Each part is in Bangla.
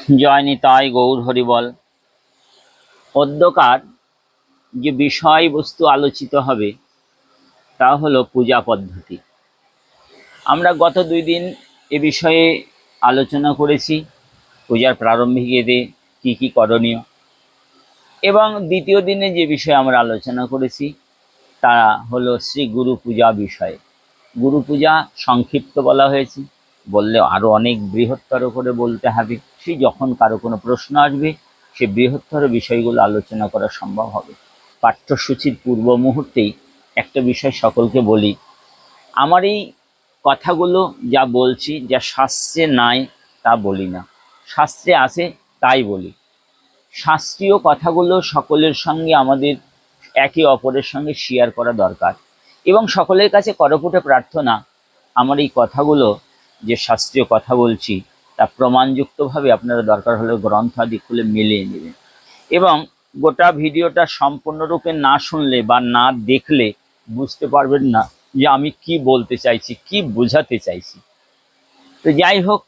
জয় নিতাই গৌর হরিবল। অদ্যকার যে বিষয়বস্তু আলোচিত হবে তা হলো পূজা পদ্ধতি। আমরা গত 2 দিন এ বিষয়ে আলোচনা করেছি, পূজার প্রারম্ভিক এতে কি কি করণীয়, এবং দ্বিতীয় দিনে যে বিষয়ে আমরা আলোচনা করেছি তা হলো শ্রী গুরু পূজা বিষয়ে। গুরু পূজা সংক্ষিপ্ত বলা হয়েছে, বললে আরও অনেক বৃহত্তর করে বলতে হবে। সেই যখন কারো কোনো প্রশ্ন আসবে সে বৃহত্তর বিষয়গুলো আলোচনা করা সম্ভব হবে। পাঠ্যসূচির পূর্ব মুহূর্তেই একটা বিষয় সকলকে বলি, আমার এই কথাগুলো যা বলছি, যা শাস্ত্রে নাই তা বলি না, শাস্ত্রে আছে তাই বলি। শাস্ত্রীয় কথাগুলো সকলের সঙ্গে আমাদের একে অপরের সঙ্গে শেয়ার করা দরকার, এবং সকলের কাছে করপুটে প্রার্থনা আমার এই কথাগুলো যে শাস্ত্রীয় কথা বলছি তা প্রমাণযুক্তভাবে আপনারা দরকার হলে গ্রন্থ আদি খুলে মিলিয়ে নেবেন, এবং গোটা ভিডিওটা সম্পূর্ণরূপে না শুনলে বা না দেখলে বুঝতে পারবেন না যে আমি কি বলতে চাইছি, কি বোঝাতে চাইছি। তো যাই হোক,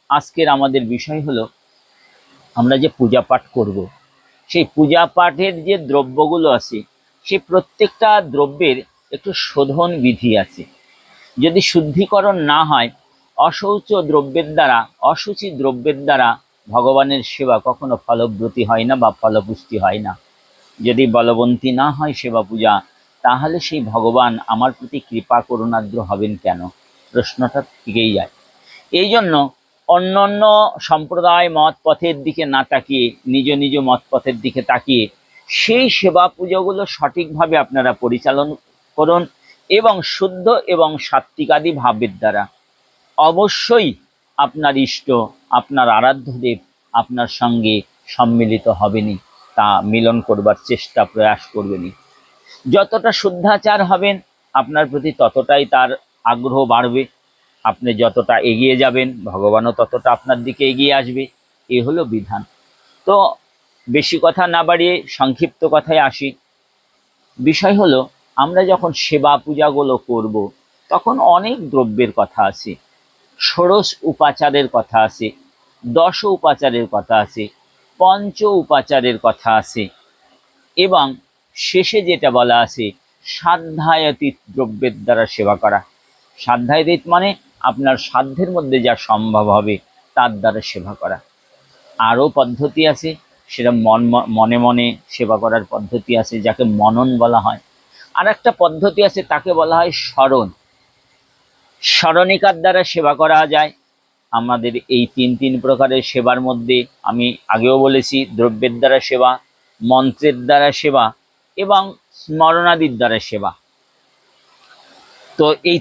আজকের আমাদের বিষয় হলো আমরা যে পূজা পাঠ করব, সেই পূজা পাঠের যে দ্রব্যগুলো আছে সেই প্রত্যেকটা দ্রব্যের একটু শোধন বিধি আছে। যদি শুদ্ধিকরণ না হয়, অশৌচ দ্রব্যের দ্বারা, অশুচি দ্রব্যের দ্বারা ভগবানের সেবা কখনো ফলব্রতী হয় না বা ফলপুষ্টি হয় না। যদি বলবন্তী না হয় সেবা পূজা, তাহলে সেই ভগবান আমার প্রতি কৃপা করুণাদ্র হবেন কেন? প্রশ্নটা থেকেই যায়। এই জন্য অন্য অন্য সম্প্রদায় মত পথের দিকে না তাকিয়ে নিজ নিজ মত পথের দিকে তাকিয়ে সেই সেবা পুজোগুলো সঠিকভাবে আপনারা পরিচালন করুন, এবং শুদ্ধ এবং সাত্ত্বিকাদি ভাবের দ্বারা অবশ্যই আপনার ইষ্ট, আপনার আরাধ্যদেব আপনার সঙ্গে সম্মিলিত হবেনি, তা মিলন করবার চেষ্টা প্রয়াস করবেনি। যতটা শুদ্ধাচার হবেন আপনার প্রতি ততটাই তার আগ্রহ বাড়বে। আপনি যতটা এগিয়ে যাবেন ভগবানও ততটা আপনার দিকে এগিয়ে আসবে। এ হলো বিধান। তো বেশি কথা না বাড়িয়ে সংক্ষিপ্ত কথায় আসি। বিষয় হলো, আমরা যখন সেবা পূজাগুলো করব তখন অনেক দ্রব্যের কথা আছে, ষোড়শ উপাচারের কথা আছে, দশ উপাচারের কথা আছে, পঞ্চ উপাচারের কথা আছে, এবং শেষে যেটা বলা আছে সাধ্যায়তীত দ্রব্যের দ্বারা সেবা করা। সাধ্যায়তীত মানে আপনার সাধ্যের মধ্যে যা সম্ভব হবে তার দ্বারা সেবা করা। আরও পদ্ধতি আছে, সেটা মনে মনে সেবা করার পদ্ধতি আছে, যাকে মনন বলা হয়। আর একটা পদ্ধতি আছে, তাকে বলা হয় স্মরণ। স্মরণিকার দ্বারা সেবা করা যায়। আমাদের এই তিন প্রকারের সেবার মধ্যে আমি আগেও বলেছি, দ্রব্যের দ্বারা সেবা, মন্ত্রের দ্বারা সেবা এবং স্মরণাদির দ্বারা সেবা। তো এই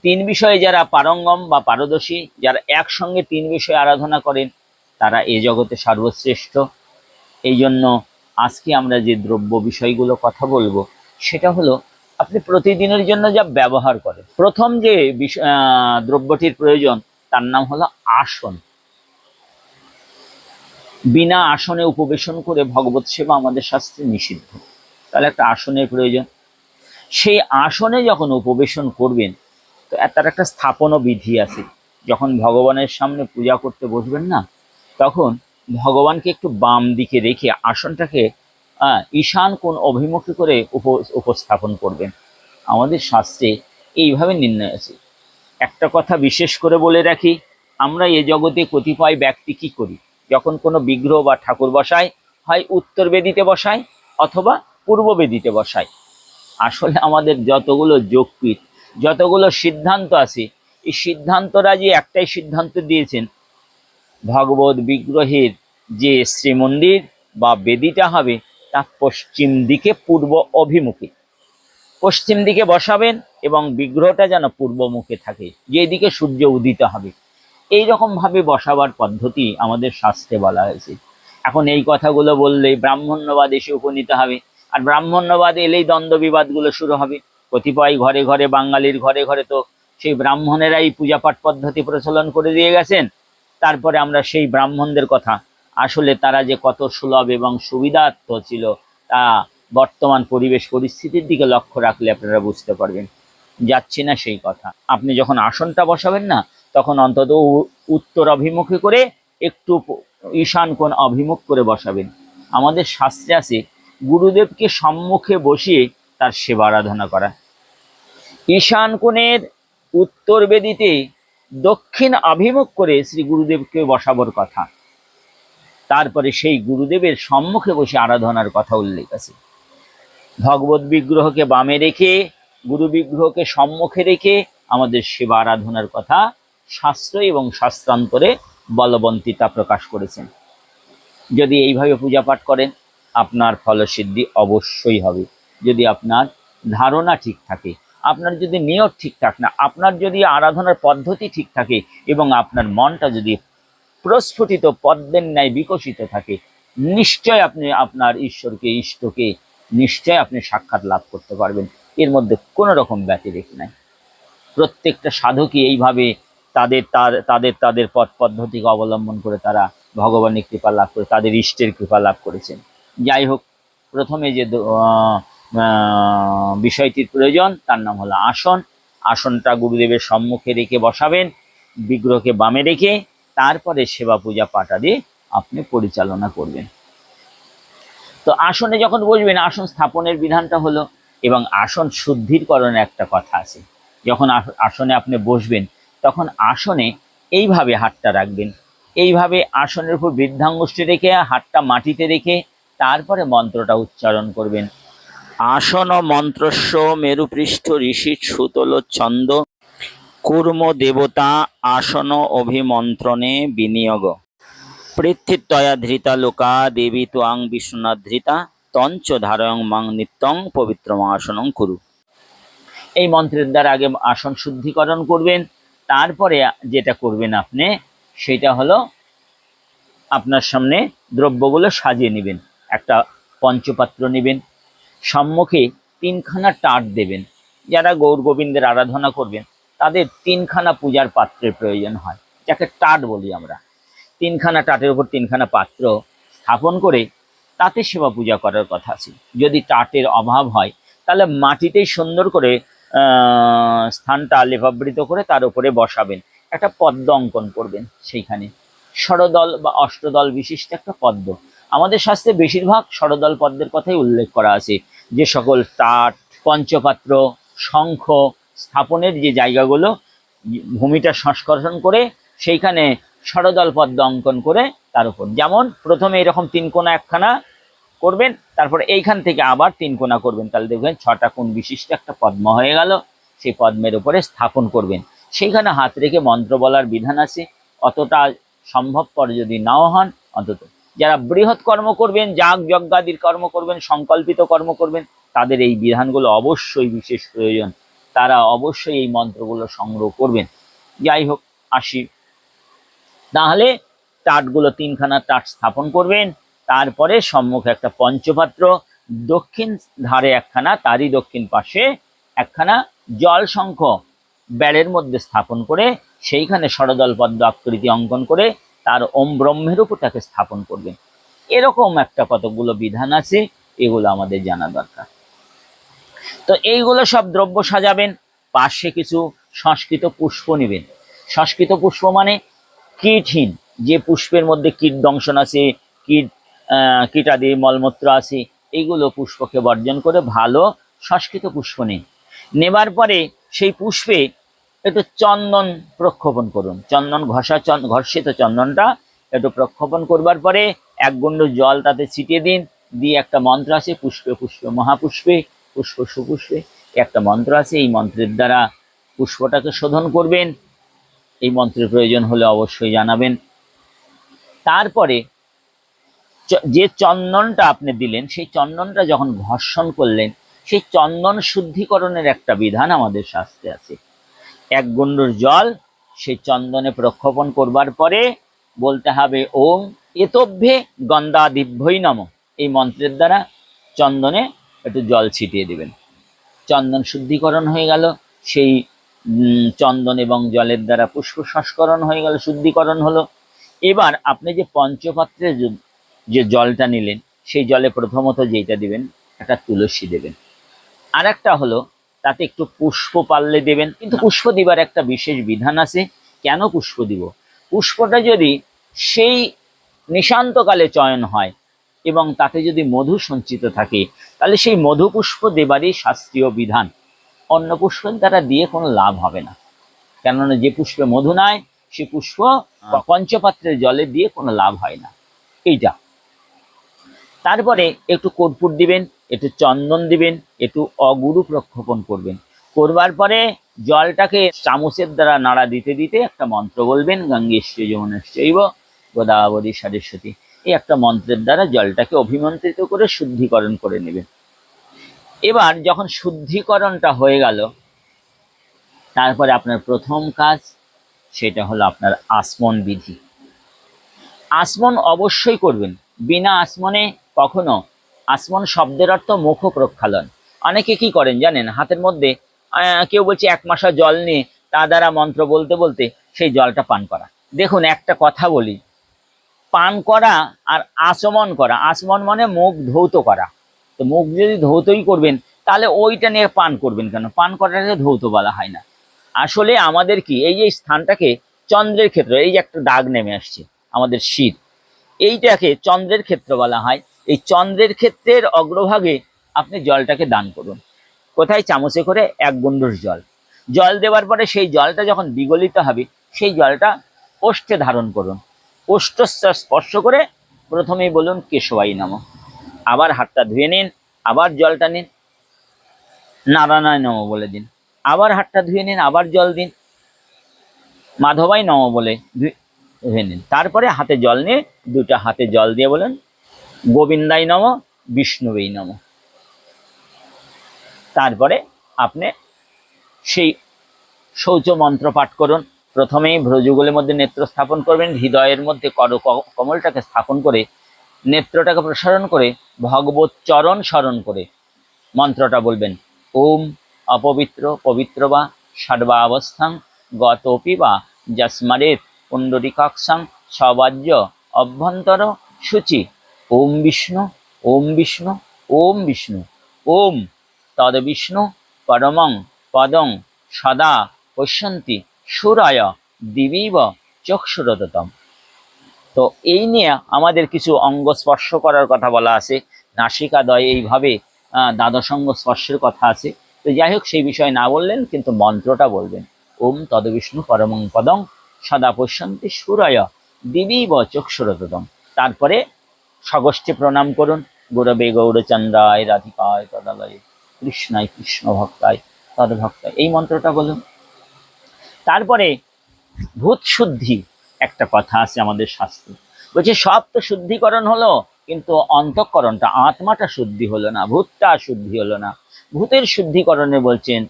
তিন বিষয়ে যারা পারঙ্গম বা পারদর্শী, যারা একসঙ্গে 3 বিষয় আরাধনা করেন, তারা এ জগতে সর্বশ্রেষ্ঠ। এই জন্য আজকে আমরা যে দ্রব্য বিষয়গুলো কথা বলবো সেটা হলো আপনি প্রতিদিনের জন্য যা ব্যবহার করেন। প্রথম যে দ্রব্যটির প্রয়োজন তার নাম হলো আসন। বিনা আসনে উপবেশন করে ভগবত সেবা আমাদের শাস্ত্রে নিষিদ্ধ। তাহলে একটা আসনের প্রয়োজন। সেই আসনে যখন উপবেশন করবেন তো তার একটা স্থাপনও বিধি আছে। যখন ভগবানের সামনে পূজা করতে বসবেন না, তখন ভগবানকে একটু বাম দিকে রেখে আসনটাকে ঈশান কোণ অভিমুখী করে উপস্থাপন করবেন। আমাদের শাস্ত্রে এইভাবে নির্ণয় আছে। একটা কথা বিশেষ করে বলে রাখি, আমরা এ জগতে কতিপয় ব্যক্তি কি করি, যখন কোনো বিগ্রহ বা ঠাকুর বসায়, হয় উত্তর বেদিতে বসায় অথবা পূর্ব বেদিতে বসায়। আসলে আমাদের যতগুলো যোগপীঠ, যতগুলো সিদ্ধান্ত আছে, এই সিদ্ধান্তরা যে একটাই সিদ্ধান্ত দিয়েছেন, ভগবত বিগ্রহের যে শ্রীমন্দির বা বেদিটা হবে তা পশ্চিম দিকে পূর্ব অভিমুখী। পশ্চিম দিকে বসাবেন এবং বিগ্রহটা যেন পূর্বমুখে থাকে, যেদিকে সূর্য উদিত হবে। এই রকমভাবে বসাবার পদ্ধতি আমাদের শাস্ত্রে বলা হয়েছে। এখন এই কথাগুলো বললেই ব্রাহ্মণ্যবাদ এসে উপনীত হবে, আর ব্রাহ্মণ্যবাদ এলেই দ্বন্দ্ব বিবাদগুলো শুরু হবে। কতিপয় ঘরে ঘরে, বাঙালির ঘরে ঘরে তো সেই ব্রাহ্মণেরাই পূজাপাঠ পদ্ধতি প্রচলন করে দিয়ে গেছেন। তারপরে আমরা সেই ব্রাহ্মণদের কথা, আসলে তারা যে কত সুলভ এবং সুবিধার্থ ছিল তা বর্তমান পরিবেশ পরিস্থিতির দিকে লক্ষ্য রাখলে আপনারা বুঝতে পারবেন। যাচ্ছি না সেই কথা। আপনি যখন আসনটা বসাবেন না, তখন অন্তত উত্তর অভিমুখী করে একটু ঈশান কোণ অভিমুখ করে বসাবেন। আমাদের শাস্ত্রে আছে গুরুদেবকে সম্মুখে বসিয়ে তার সেবা আরাধনা করা। ঈশান কোণের উত্তর বেদিতে দক্ষিণ অভিমুখ করে শ্রী গুরুদেবকে বসাবার কথা। তারপরে সেই গুরুদেবের সম্মুখে বসে আরাধনার কথা উল্লেখ আছে। ভগবত বিগ্রহকে বামে রেখে, গুরু বিগ্রহকে সম্মুখে রেখে আমাদের সেবা আরাধনার কথা শাস্ত্র এবং শাস্ত্রান্তরে বলবন্তিতা প্রকাশ করেছেন। যদি এইভাবে পূজা পাঠ করেন আপনার ফলসিদ্ধি অবশ্যই হবে। যদি আপনার ধারণা ঠিক থাকে, আপনার যদি নিয়ত ঠিক থাকে না, আপনার যদি আরাধনার পদ্ধতি ঠিক থাকে এবং আপনার মনটা যদি প্রস্ফুটিত পদ্মের ন্যায় বিকশিত থাকে, নিশ্চয় আপনি আপনার ঈশ্বরকে, ইষ্টকে নিশ্চয় আপনি সাক্ষাৎ লাভ করতে পারবেন। এর মধ্যে কোনো রকম ব্যতিরেক নাই। প্রত্যেকটা সাধকই এইভাবে তাদের তাদের তাদের পথ পদ্ধতিকে অবলম্বন করে তারা ভগবানের কৃপা লাভ করে, তাদের ইষ্টের কৃপা লাভ করেছেন। যাই হোক, প্রথমে যে বিষয়টির প্রয়োজন তার নাম হলো আসন। আসনটা গুরুদেবের সম্মুখে রেখে বসাবেন, বিগ্রহকে বামে রেখে, তারপরে সেবা পূজা পাঠাদি আপনি পরিচালনা করবেন। তো আসনে যখন বসবেন, আসন স্থাপনের বিধানটা হলো, এবং আসন শুদ্ধিকরণের একটা কথা আছে। যখন আসনে আপনি বসবেন তখন আসনে এইভাবে হাতটা রাখবেন, এইভাবে আসনের উপর বৃদ্ধাঙ্গুষ্ঠী রেখে হাতটা মাটিতে রেখে তারপরে মন্ত্রটা উচ্চারণ করবেন। আসন মন্ত্রস্য মেরুপৃষ্ঠ ঋষি সুতল ছন্দ কুর্ম দেবতা আসন অভিমন্ত্রণে বিনিয়োগ পৃথিত্যয়া ধৃতা লোকা দেবী ত্বাং বিশ্বনাথ ধৃতা তঞ্চ ধারয়ং মাং নিত্যং পবিত্রম আসনং কুরু। এই মন্ত্রের দ্বারা আগে আসন শুদ্ধিকরণ করবেন, তারপরে যেটা করবেন আপনি সেটা হলো আপনার সামনে দ্রব্যগুলো সাজিয়ে নেবেন। একটা পঞ্চপাত্র নেবেন, সম্মুখে তিনখানা টাট দেবেন। যারা গৌর গোবিন্দের আরাধনা করবেন তাদের তিনখানা পূজার পাত্রের প্রয়োজন হয়, যাকে টাট বলি আমরা। তিনখানা টাটের উপর তিনখানা পাত্র স্থাপন করে তাতে সেবা পূজা করার কথা আছে। যদি টাটের অভাব হয় তাহলে মাটিতেই সুন্দর করে স্থানটা লেপাবৃত করে তার উপরে বসাবেন, একটা পদ্ম অঙ্কন করবেন। সেইখানে ষড়দল বা অষ্টদল বিশিষ্ট একটা পদ্ম। আমাদের শাস্ত্রে বেশিরভাগ ষড়দল পদ্মের কথাই উল্লেখ করা আছে। যে সকল টাট, পঞ্চপাত্র, শঙ্খ স্থাপনের যে জায়গাগুলো, ভূমিটা সংস্করণ করে সেইখানে ষড়দল পদ্ম অঙ্কন করে তার উপর, যেমন প্রথমে এরকম তিন কোণা একখানা করবেন, তারপর এইখান থেকে আবার তিন কোণা করবেন, তাহলে দেখবেন 6টা কোণ বিশিষ্ট একটা পদ্ম হয়ে গেল। সেই পদ্মের উপরে স্থাপন করবেন। সেইখানে হাত রেখে মন্ত্র বলার বিধান আছে। অতটা সম্ভবপর যদি নাও হন, অন্তত যারা বৃহৎ কর্ম করবেন, যাগ যজ্ঞাদির কর্ম করবেন, সংকল্পিত কর্ম করবেন, তাদের এই বিধানগুলো অবশ্যই বিশেষ প্রয়োজন। তারা অবশ্যই এই মন্ত্রগুলো সংগ্রহ করবেন। যাই হোক, আসি। তাহলে টাটগুলো তিনখানা টাট স্থাপন করবেন, তারপরে সম্মুখে একটা পঞ্চপাত্র, দক্ষিণ ধারে একখানা, তারই দক্ষিণ পাশে একখানা জল শঙ্খ ব্যাড়ের মধ্যে স্থাপন করে সেইখানে ষড়দল পদ্ম আকৃতি অঙ্কন করে তার ওম ব্রহ্মের উপর তাকে স্থাপন করবেন। এরকম একটা কতগুলো বিধান আছে, এগুলো আমাদের জানা দরকার। তো এইগুলো সব দ্রব্য সাজাবেন। পাশে কিছু সংস্কৃত পুষ্প নেবেন। সংস্কৃত পুষ্প মানে কীটহীন, যে পুষ্পের মধ্যে কীট দংশন আছে, কীটাদি মলমূত্র আছে, এইগুলো পুষ্পকে বর্জন করে ভালো সংস্কৃত পুষ্প নিন। নেবার পরে সেই পুষ্পে একটু চন্দন প্রক্ষেপণ করুন। চন্দন ঘর্ষিত চন্দনটা একটু প্রক্ষেপণ করবার পরে এক গুণ্ড জল তাতে ছিটিয়ে দিন। দিয়ে একটা মন্ত্র আছে, পুষ্পে পুষ্পে মহাপুষ্পে পুষ্প সুপুষ্পে, একটা মন্ত্র আছে। এই মন্ত্রের দ্বারা পুষ্পটাকে শোধন করবেন। এই মন্ত্রের প্রয়োজন হলে অবশ্যই জানাবেন। তারপরে যে চন্দনটা আপনি দিলেন, সেই চন্দনটা যখন ঘর্ষণ করলেন, সেই চন্দন শুদ্ধিকরণের একটা বিধান আমাদের শাস্ত্রে আছে। এক গুণ্ডুর জল সেই চন্দনে প্রক্ষেপণ করবার পরে বলতে হবে ওম এতভ্যে গন্ধাদিভ্যই নমঃ। এই মন্ত্রের দ্বারা চন্দনে একটু জল ছিটিয়ে দিবেন। চন্দন শুদ্ধিকরণ হয়ে গেল। সেই চন্দন এবং জলের দ্বারা পুষ্প সংস্করণ হয়ে গেল, শুদ্ধিকরণ হলো। এবার আপনি যে পঞ্চপাত্রে যে জলটা নিলেন, সেই জলে প্রথমত যেটা দিবেন, একটা তুলসী দেবেন। আর একটা হলো তাতে একটু পুষ্প পারলে দেবেন। কিন্তু পুষ্প দিবার একটা বিশেষ বিধান আছে। কেন পুষ্প দিব? পুষ্পটা যদি সেই নিশান্তকালে চয়ন হয় এবং তাতে যদি মধু সঞ্চিত থাকে, তাহলে সেই মধুপুষ্প দেবারই শাস্ত্রীয় বিধান। অন্য পুষ্পের দ্বারা দিয়ে কোনো লাভ হবে না, কেননা যে পুষ্পে মধু নাই সে পুষ্প পঞ্চপাত্রের জলে দিয়ে কোনো লাভ হয় না। এইটা। তারপরে একটু কর্পূর দিবেন, একটু চন্দন দিবেন, একটু অগুরু প্রক্ষেপণ করবেন। করবার পরে জলটাকে চামচের দ্বারা নাড়া দিতে দিতে একটা মন্ত্র বলবেন, গঙ্গেশ্বর যমুনেশ্বৈব গোদাবরী সরস্বতী। এই একটা মন্ত্রের দ্বারা জলটাকে অভিমন্ত্রিত করে শুদ্ধিকরণ করে নেবেন। এবার যখন শুদ্ধিকরণটা হয়ে গেল, তারপরে আপনার প্রথম কাজ সেটা হলো আপনার আসমন বিধি। আসমন অবশ্যই করবেন। বিনা আসমনে কখনো, আসমন শব্দের অর্থ মুখ প্রক্ষালন। অনেকে কি করেন জানেন, হাতের মধ্যে কেউ বলছে 1 মাসা জল নিয়ে তা দ্বারা মন্ত্র বলতে বলতে সেই জলটা পান করা। দেখুন, একটা কথা বলি, পান করা আর আচমন করা, আচমন মানে মুখ ধৌত করা। তো মুখ যদি ধৌতই করবেন তাহলে ওইটা নিয়ে পান করবেন কেন? পান করাটাকে ধৌত বলা হয় না। আসলে আমাদের কি, এই যে স্থানটাকে চন্দ্রের ক্ষেত্র, এই যে একটা দাগ নেমে আসছে আমাদের শীত, এইটাকে চন্দ্রের ক্ষেত্র বলা হয়। এই চন্দ্রের ক্ষেত্রের অগ্রভাগে আপনি জলটাকে দান করুন। কোথায়? চামচে করে 1 গুণ্ডুস জল। জল দেওয়ার পরে সেই জলটা যখন বিগলিত হবে, সেই জলটা ওষ্ঠে ধারণ করুন। ওষ্ঠস্থ স্পর্শ করে প্রথমেই বলুন কেশবাই নমঃ। আবার হাতটা ধুয়ে নিন, আবার জলটা নিন, নারায়ণায় নমঃ বলে দিন। আবার হাতটা ধুয়ে নিন, আবার জল দিন, মাধবাই নমঃ বলে ধুয়ে নিন। তারপরে হাতে জল নিয়ে 2টা হাতে জল দিয়ে বলেন গোবিন্দাই নমঃ, বিষ্ণুবেই নমঃ। তারপরে আপনি সেই শৌচ মন্ত্র পাঠ করুন। প্রথমেই ভ্রজুগুলির মধ্যে নেত্র স্থাপন করবেন, হৃদয়ের মধ্যে কমলটাকে স্থাপন করে নেত্রটাকে প্রসারণ করে ভগবত চরণ স্মরণ করে মন্ত্রটা বলবেন, ওম অপবিত্র পবিত্র বা সর্বাবস্থাং গতপি বা যস্মারেত পুণ্ডরিকাক্ষাং সবাজ্য অভ্যন্তর শুচি। ওম বিষ্ণু, ওম বিষ্ণু, ওম বিষ্ণু, ওম তদ বিষ্ণু পরমং পদং সদা পশ্যন্তি সুরায় দিবীব চক্ষুরততম। তো এই নিয়ে আমাদের কিছু অঙ্গ স্পর্শ করার কথা বলা আছে, নাসিকাদয় এইভাবে দ্বাদশাঙ্গ স্পর্শের কথা আছে। তো যাই হোক, সেই বিষয়ে না বললেন, কিন্তু মন্ত্রটা বলবেন, ওম তদবিষ্ণু পরমং পদং সদা পশ্যন্তি সুরায় দিবীব চক্ষুরততম। তারপরে সগোষ্ঠী প্রণাম করুন, গুরবে গৌরচন্দ্রায় রাধিকায় তদালয়ে কৃষ্ণায় কৃষ্ণ ভক্তায় তদ্ভক্তায়, এই মন্ত্রটা বলুন। তারপরে ভূত শুদ্ধি একটা কথা আছে আমাদের শাস্ত্রে, বলছে সব তো শুদ্ধিকরণ হলো, কিন্তু অন্তঃকরণটা, আত্মাটা শুদ্ধি হলো না, ভূতটা শুদ্ধি হলো না। ভূতের শুদ্ধিকরণে বলছেন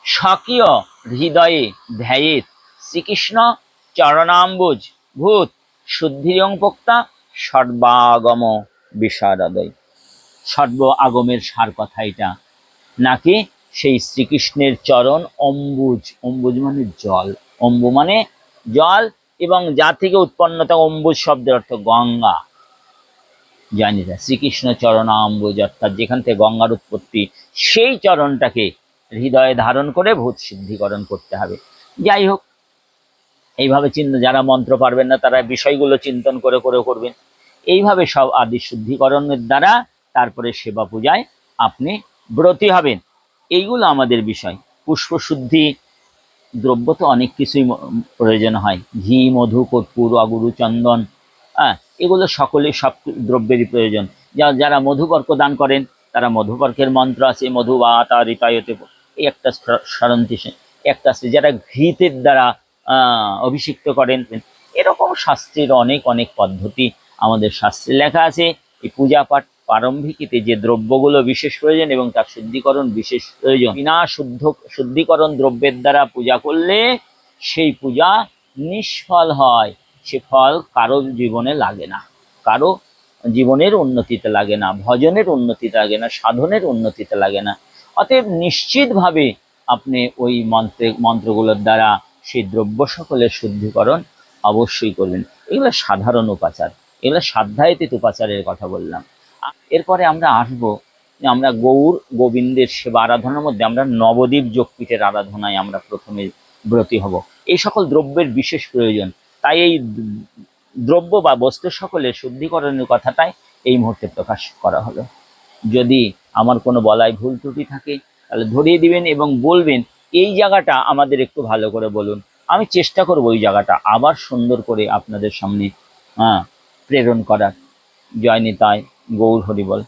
স্বকীয় হৃদয়ে ধ্যায়েত শ্রীকৃষ্ণ চরণাম্বুজ ভূত শুদ্ধিরং পোক্তা সর্বাগম বিশারদয়। সর্ব আগমের সার কথা এটা, নাকি সেই শ্রীকৃষ্ণের চরণ অম্বুজ, অম্বুজ মানে জল, অম্বু মানে জল, এবং যা থেকে উৎপন্ন তা অম্বুজ শব্দের অর্থ গঙ্গা। জানি না, শ্রীকৃষ্ণ চরণাম্বুজ, অর্থাৎ যেখান থেকে গঙ্গার উৎপত্তি, সেই চরণটাকে হৃদয়ে ধারণ করে ভূত সিদ্ধিকরণ করতে হবে। যাই হোক, এইভাবে যারা মন্ত্র পারবেন না তারা বিষয়গুলো চিন্তন করে করে করবেন। এইভাবে সব আদি শুদ্ধিকরণের দ্বারা তারপরে সেবা পূজায় আপনি ব্রতী হবেন। এইগুলো আমাদের বিষয়। পুষ্প শুদ্ধি দ্রব্য তো অনেক কিছুই প্রয়োজন হয়, ঘি, মধু, কর্পূর, অগুরু, চন্দন, এগুলো সকলেই সব দ্রব্যেরই প্রয়োজন। যারা মধুপর্ক দান করেন তারা মধুপর্কের মন্ত্র আছে, মধু বা তার ঋতায়তে, এই একটা স্মরন্তি, একটা আছে যারা ঘৃতের দ্বারা অভিষিক্ত করেন। এরকম শাস্ত্রের অনেক অনেক পদ্ধতি আমাদের শাস্ত্রে লেখা আছে। এই পূজা পাঠ প্রারম্ভিকীতে যে দ্রব্যগুলো বিশেষ প্রয়োজন এবং তার শুদ্ধিকরণ বিশেষ প্রয়োজন, বিনা শুদ্ধিকরণ দ্রব্যের দ্বারা পূজা করলে সেই পূজা নিষ্ফল হয়। সে ফল কারো জীবনে লাগে না, কারো জীবনের উন্নতিতে লাগে না, ভজনের উন্নতিতে লাগে না, সাধনের উন্নতিতে লাগে না। অতএব নিশ্চিতভাবে আপনি ওই মন্ত্রগুলোর দ্বারা সেই দ্রব্য সকলের শুদ্ধিকরণ অবশ্যই করবেন। এগুলো সাধারণ উপাচার, এগুলো সাধ্যায়িত উপাচারের কথা বললাম। এরপরে আমরা আসবো, আমরা গোবিন্দের সেবা আরাধনার মধ্যে আমরা নবদ্বীপ যোগপীঠের আরাধনায় আমরা প্রথমে ব্রতী হব। এই সকল দ্রব্যের বিশেষ প্রয়োজন, তাই এই দ্রব্য বা বস্তু সকলের শুদ্ধিকরণের কথাটাই এই মুহূর্তে প্রকাশ করা হলো। যদি আমার কোনো বলায় ভুল ত্রুটি থাকে তাহলে ধরিয়ে দিবেন এবং বলবেন এই জায়গাটা আমাদের একটু ভালো করে বলুন। আমি চেষ্টা করব ওই জায়গাটা আবার সুন্দর করে আপনাদের সামনে প্রেরণ করার। জয় নিতাই, গৌর হরিবল।